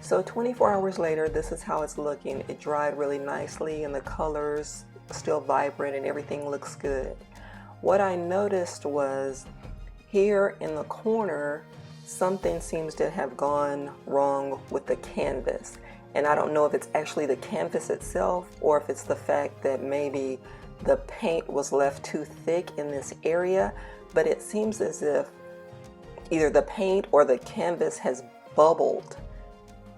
So 24 hours later, this is how it's looking. It dried really nicely and the colors still vibrant and everything looks good. What I noticed was here in the corner, something seems to have gone wrong with the canvas. And I don't know if it's actually the canvas itself or if it's the fact that maybe the paint was left too thick in this area, but it seems as if either the paint or the canvas has bubbled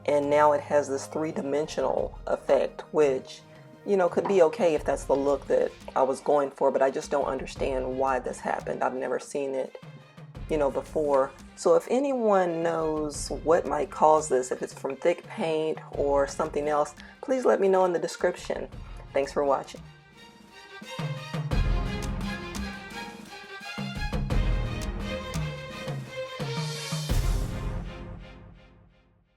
and now it has this three-dimensional effect, which, you know, could be okay if that's the look that I was going for, but I just don't understand why this happened. I've never seen it, you know, before. So if anyone knows what might cause this, if it's from thick paint or something else, please let me know in the description. Thanks for watching.